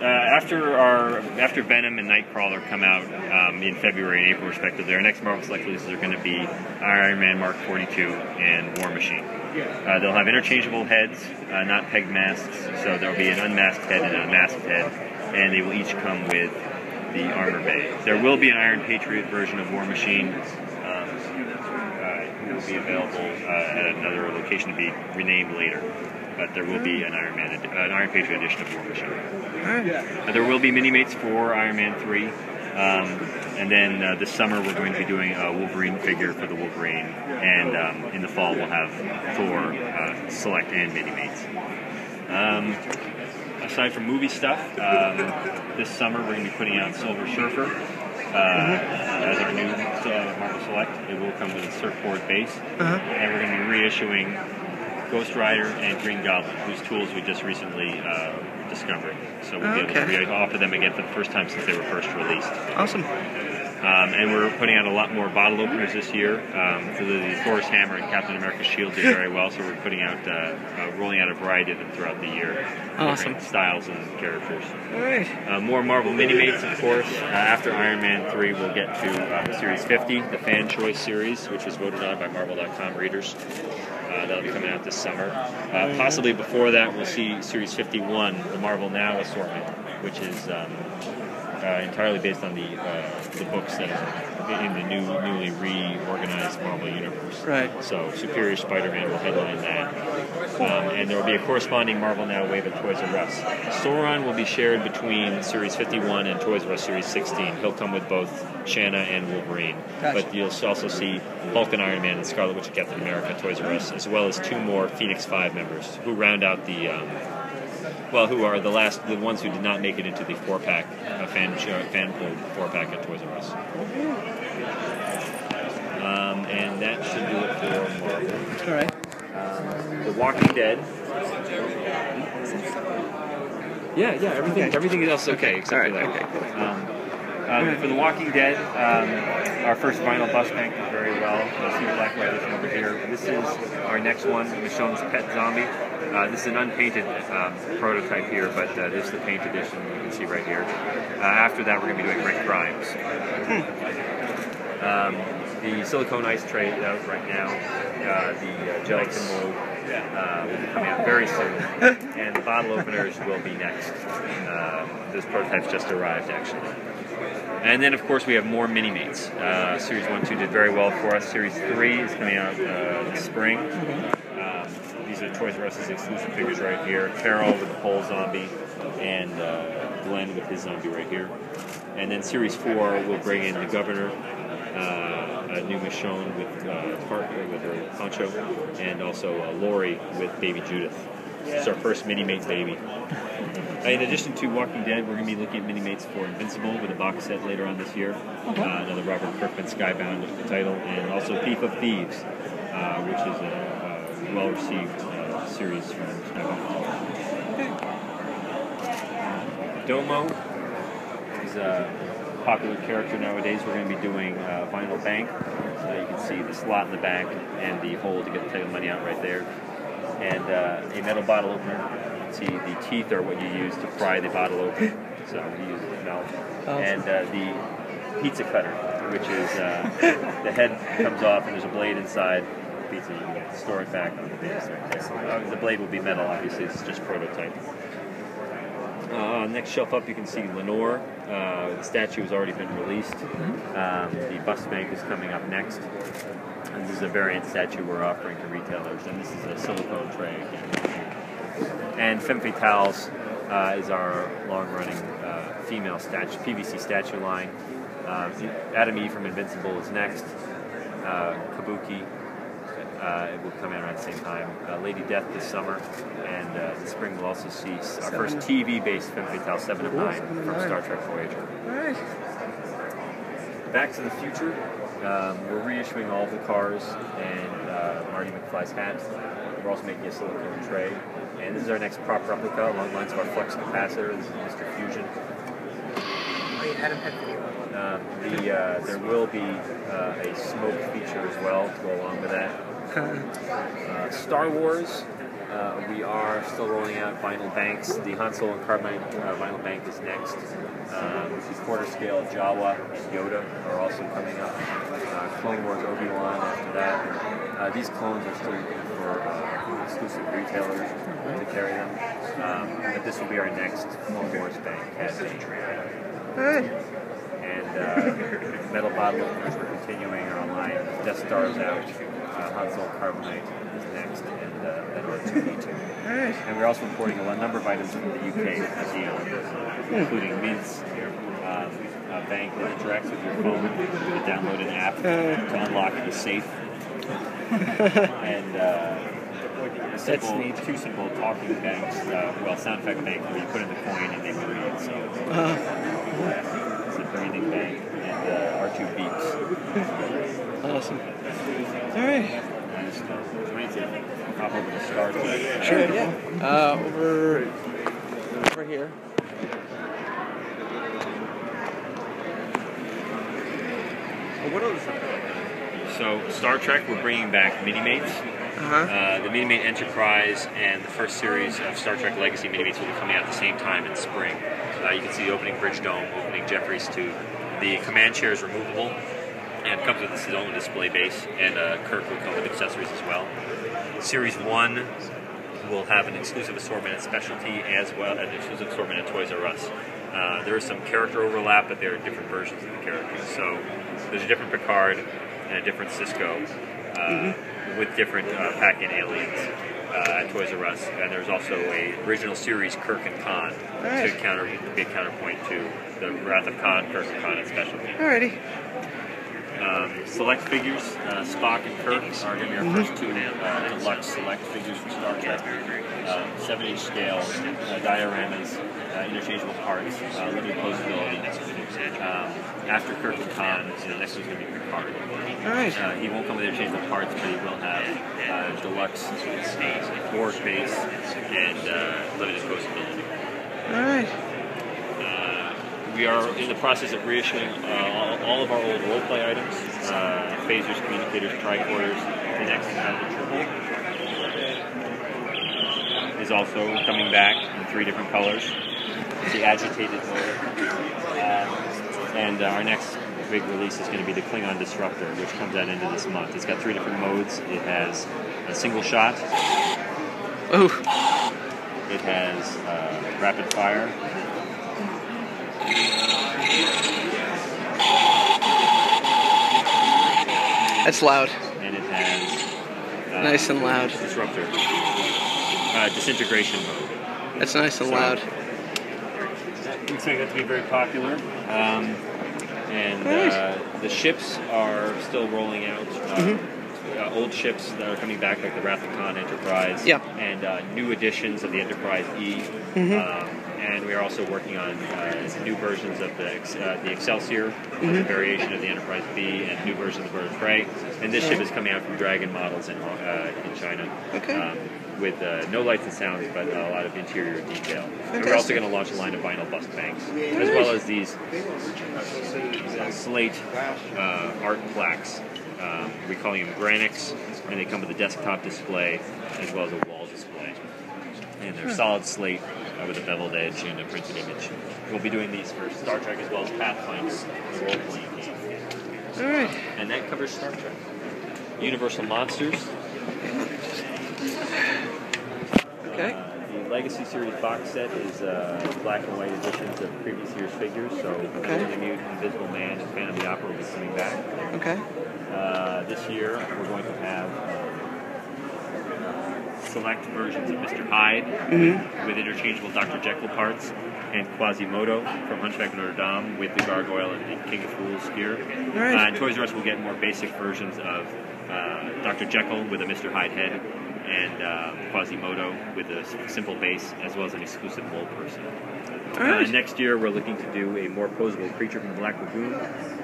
after Venom and Nightcrawler come out in February and April respectively, our next Marvel Select releases are going to be Iron Man Mark 42 and War Machine. They'll have interchangeable heads, not pegged masks, so there'll be an unmasked head and a masked head, and they will each come with the armor bay. There will be an Iron Patriot version of War Machine. It will be available at another location to be renamed later. But there will be an Iron Patriot edition of War Machine. There will be mini-mates for Iron Man 3. And then this summer we're going to be doing a Wolverine figure for the Wolverine. And in the fall we'll have Thor Select and mini-mates. Aside from movie stuff, this summer we're going to be putting out Silver Surfer as our new Marvel Select. It will come with a surfboard base. And we're going to be reissuing Ghost Rider and Green Goblin, whose tools we just recently discovered. So we'll be able to offer them again for the first time since they were first released. Awesome. And we're putting out a lot more bottle openers this year. The Thor's Hammer and Captain America's Shield did very well, so we're putting out, rolling out a variety of them throughout the year. Awesome. Styles and characters. All right. More Marvel Mini-Mates, of course. After Iron Man 3, we'll get to the Series 50, the Fan Choice Series, which was voted on by Marvel.com readers. That'll be coming out this summer. Possibly before that, we'll see Series 51, the Marvel Now assortment, which is entirely based on the books that are in the newly reorganized Marvel Universe. Right. So Superior Spider-Man will headline that. And there will be a corresponding Marvel Now wave at Toys R Us. Sauron will be shared between Series 51 and Toys R Us Series 16. He'll come with both Shanna and Wolverine. Gotcha. But you'll also see Hulk and Iron Man and Scarlet Witch and Captain America at Toys R Us, as well as 2 more Phoenix 5 members who round out the who are the ones who did not make it into the 4-pack, fan pulled 4-pack at Toys R Us. And that should do it for Marvel. All right. The Walking Dead. Yeah, everything else is okay except for that. Okay, cool. For The Walking Dead, our first vinyl bust bank did very well. You'll see the Black Edition over here. This is our next one, Michonne's Pet Zombie. This is an unpainted prototype here, but this is the paint edition you can see right here. After that, we're going to be doing Rick Grimes. The silicone ice tray is out right now. The gelatin mold will be coming out very soon. And the bottle openers will be next. This prototype's just arrived, actually. And then, of course, we have more Mini-Mates. Series 1 2 did very well for us. Series 3 is coming out this spring. These are Toys R Us's exclusive figures right here. Carol with the pole zombie, and Glenn with his zombie right here. And then Series 4 will bring in the Governor, a new Michonne with Parker with her poncho, and also Lori with baby Judith. It's our first Mini-Mate baby. In addition to Walking Dead, we're going to be looking at Mini-Mates for Invincible with a box set later on this year. Another Robert Kirkman Skybound with the title, and also Thief of Thieves, which is a well-received series from Skybound. Domo is a popular character nowadays. We're going to be doing vinyl bank, so you can see the slot in the back and the hole to take the money out right there. And a metal bottle opener. You can see the teeth are what you use to pry the bottle open. So we use it mouth. And the pizza cutter, which is the head comes off and there's a blade inside the pizza. You can store it back on the base right there. The blade will be metal, obviously. It's just prototype. Next shelf up, you can see Lenore. The statue has already been released. The bust bank is coming up next. And this is a variant statue we're offering to retailers. And this is a silicone tray again. And Femme Fatales is our long-running female PVC statue line. Adam Eve from Invincible is next. Kabuki it will come in around the same time. Lady Death this summer, and this spring we'll also see our first TV-based Femme Fatale 7 of 9 from Star Trek Voyager. Alright. Back to the Future. We're reissuing all the cars and Marty McFly's hat. We're also making a silicone tray. And this is our next prop replica along the lines of our flux capacitor. This is Mr. Fusion. There will be a smoke feature as well to go along with that. Star Wars We are still rolling out vinyl banks. The Hansel and Carbonite vinyl bank is next. The quarter scale Jawa and Yoda are also coming up. Clone Wars Obi-Wan after that. These clones are still looking for exclusive retailers to carry them. But this will be our next Clone Wars bank. And metal bottle openers we're continuing our line. Death Star is out. Hansel and Carbonite is next, and then R2-D2. And we're also importing a number of items from the UK at Eon, including mints, a bank that interacts with your phone. You can download an app to unlock the safe. And two simple talking banks, sound effect bank where you put in the coin and they will read. So it's a breathing bank, and R2 beeps. Awesome. All right. Hop over to Star Trek. Sure, yeah. Over here. So, Star Trek, we're bringing back Mini-Mates. The Mini-Mate Enterprise and the first series of Star Trek Legacy Mini-Mates will be coming out at the same time in spring. You can see the opening bridge dome, opening Jeffries tube. The command chair is removable and comes with its own display base, and Kirk will come with accessories as well. Series 1 will have an exclusive assortment at Specialty as well as an exclusive assortment at Toys R Us. There is some character overlap, but there are different versions of the characters. So there's a different Picard and a different Cisco with different pack-in aliens at Toys R Us. And there's also a original series Kirk and Khan to be a counterpoint to the Wrath of Khan, Kirk and Khan at Specialty. Alrighty. Select figures, Spock and Kirk are going to be our first two deluxe select figures from Star Trek. 7-inch scale, dioramas, interchangeable parts, limited posability. After Kirk and Khan, the next one's going to be Picard. Alright. He won't come with interchangeable parts, but he will have deluxe board base and limited posability. Alright. We are in the process of reissuing all of our old role-play items, phasers, communicators, tricorders. The next is also coming back in 3 different colors. It's the agitated mode. And our next big release is going to be the Klingon Disruptor, which comes out into this month. It's got 3 different modes. It has a single shot. Ooh. It has rapid fire. That's loud. And it has nice and loud. Disruptor. Disintegration mode. That's nice and loud. We expect that to be very popular. The ships are still rolling out. Old ships that are coming back, like the Wrath of Khan Enterprise, and new editions of the Enterprise E. And we are also working on new versions of the Excelsior, a variation of the Enterprise B, and new versions of the Bird of Prey. And this ship is coming out from Dragon Models in China, with no lights and sounds, but a lot of interior detail. And we're also going to launch a line of vinyl bust banks, as well as these slate art plaques. We're calling them Granix, and they come with a desktop display as well as a wall display. And they're solid slate with a beveled edge and a printed image. We'll be doing these for Star Trek as well as Pathfinder, the role-playing game. Alright. And that covers Star Trek. Universal Monsters. Okay. The Legacy Series box set is black and white editions of previous year's figures, so the Mutant, Invisible Man, and Phantom of the Opera will be coming back. Okay. This year, we're going to have select versions of Mr. Hyde with interchangeable Dr. Jekyll parts, and Quasimodo from Hunchback of Notre Dame with the Gargoyle and the King of Fools gear. And Toys R Us will get more basic versions of Dr. Jekyll with a Mr. Hyde head, and Quasimodo with a simple base, as well as an exclusive mole person. All right. Next year, we're looking to do a more posable Creature from the Black Lagoon,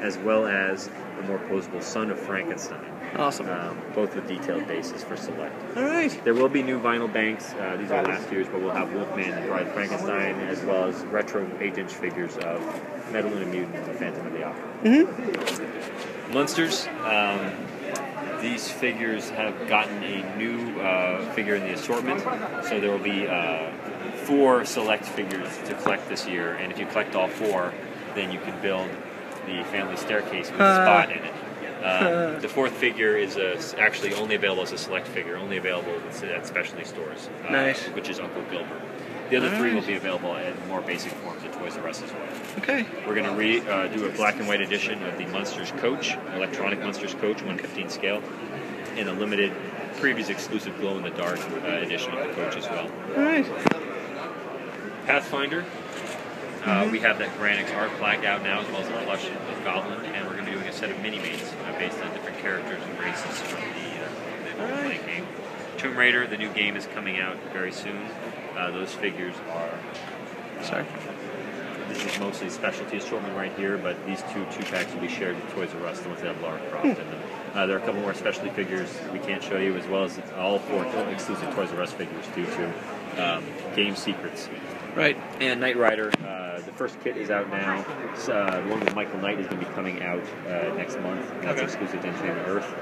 as well as a more posable Son of Frankenstein. Awesome. Both with detailed bases for Select. All right. There will be new vinyl banks. These are last year's, but we'll have Wolfman and Bride of Frankenstein, as well as retro 8-inch figures of Metaluna and Mutant and the Phantom of the Opera. Mm-hmm. Munsters. These figures have gotten a new figure in the assortment, so there will be 4 select figures to collect this year, and if you collect all 4, then you can build the family staircase with a spot in it. The 4th figure is actually only available as a select figure, only available at specialty stores, Nice. which is Uncle Gilbert. The other 3 will be available in more basic forms at Toys R Us as well. Okay. We're going to do a black and white edition of the Munsters Coach, electronic Munsters Coach, 1/15 scale, and a limited, previous exclusive glow-in-the-dark edition of the Coach as well. All right. Pathfinder. We have that Granix art plaque out now, as well as a plush of Goblin, and we're going to be doing a set of mini-mates based on different characters and races from the role-playing game. Tomb Raider, the new game, is coming out very soon. Those figures are... Sorry. This is mostly specialty assortment right here, but these two packs will be shared with Toys R Us, the ones that have Lara Croft in them. There are a couple more specialty figures we can't show you, as well as all 4 exclusive Toys R Us figures due to game secrets. Right. And Knight Rider, the first kit is out now. The one with Michael Knight is going to be coming out next month. That's exclusive to Enchanted Earth.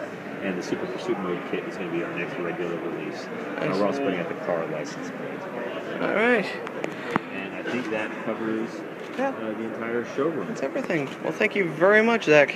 And the Super Pursuit Mode kit is going to be our next regular release. We're also putting out the car license plate. All right. And I think that covers the entire showroom. That's everything. Well, thank you very much, Zach.